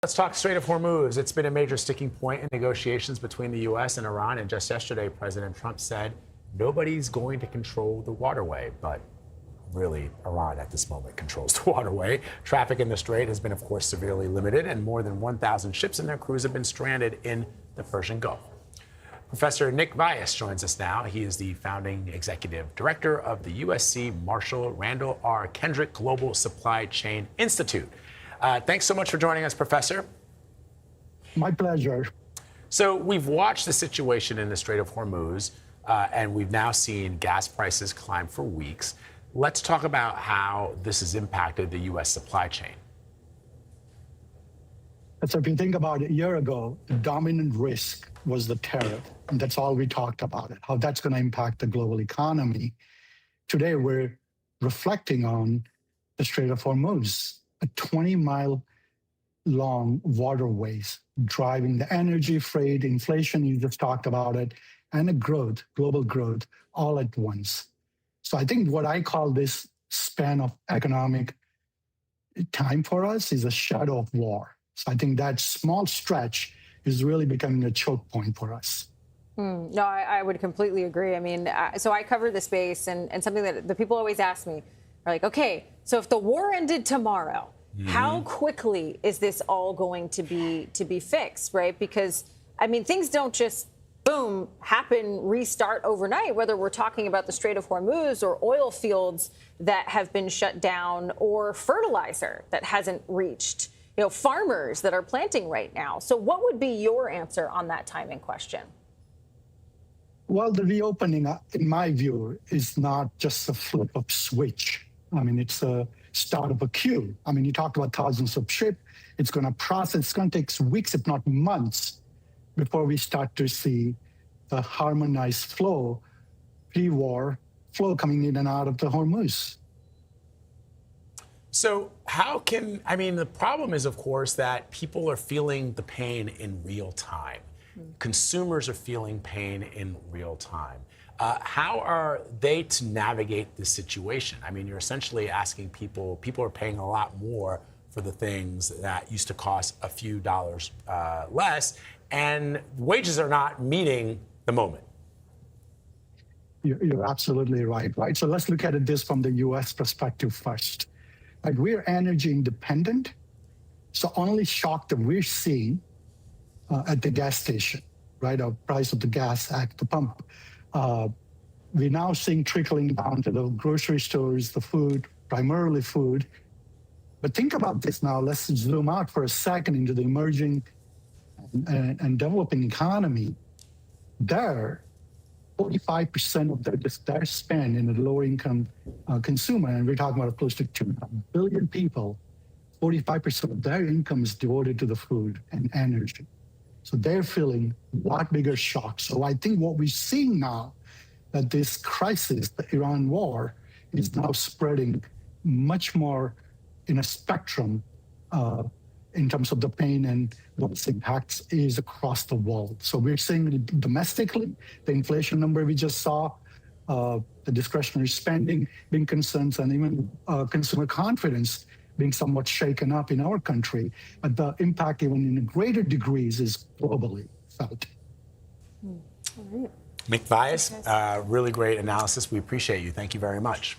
Let's talk Strait of Hormuz. It's been a major sticking point in negotiations between the U.S. and Iran. And just yesterday, President Trump said nobody's going to control the waterway. But really, Iran at this moment controls the waterway. Traffic in the strait has been, of course, severely limited, and more than 1,000 ships and their crews have been stranded in the Persian Gulf. Professor Nick Vyas joins us now. He is the founding executive director of the USC Marshall Randall R. Kendrick Global Supply Chain Institute. Thanks so much for joining us, Professor. My pleasure. So we've watched the situation in the Strait of Hormuz, and we've now seen gas prices climb for weeks. Let's talk about how this has impacted the U.S. supply chain. So if you think about it, a year ago, the dominant risk was the tariff, and that's all we talked about, how that's going to impact the global economy. Today, we're reflecting on the Strait of Hormuz, a 20-mile-long waterways driving the energy, freight, inflation, you just talked about it, and the growth, global growth, all at once. So I think what I call this span of economic time for us is a shadow of war. So I think that small stretch is really becoming a choke point for us. No, I would completely agree. I mean, so I cover the space, and something that the people always ask me are like, okay, so if the war ended tomorrow, how quickly is this all going to be fixed, right? Because, I mean, things don't just, boom, happen, restart overnight, whether we're talking about the Strait of Hormuz or oil fields that have been shut down or fertilizer that hasn't reached, farmers that are planting right now. So what would be your answer on that timing question? Well, the reopening, in my view, is not just a flip of switch. I mean, it's a start of a queue. I mean, you talked about thousands of ships. It's going to process. It's going to take weeks, if not months, before we start to see the harmonized flow, pre-war flow coming in and out of the Hormuz. So the problem is, of course, that people are feeling the pain in real time. Consumers are feeling pain in real time. How are they to navigate this situation? I mean, you're essentially asking people are paying a lot more for the things that used to cost a few dollars less, and wages are not meeting the moment. You're absolutely right. So let's look at this from the U.S. perspective first. Right, we're energy independent, so only shock that we're seeing at the gas station, right? Our price of the gas at the pump. We're now seeing trickling down to the grocery stores, the food, primarily food. But think about this now. Let's zoom out for a second into the emerging and developing economy. There, 45% of their spend in the lower-income consumer, and we're talking about close to 2 billion people, 45% of their income is devoted to the food and energy. So they're feeling a lot bigger shock. So I think what we're seeing now, that this crisis, the Iran war, is now spreading much more in a spectrum in terms of the pain and what its impacts is across the world. So we're seeing domestically, the inflation number we just saw, the discretionary spending being concerns, and even consumer confidence being somewhat shaken up in our country. But the impact, even in greater degrees, is globally felt. Nick Vyas, really great analysis. We appreciate you. Thank you very much.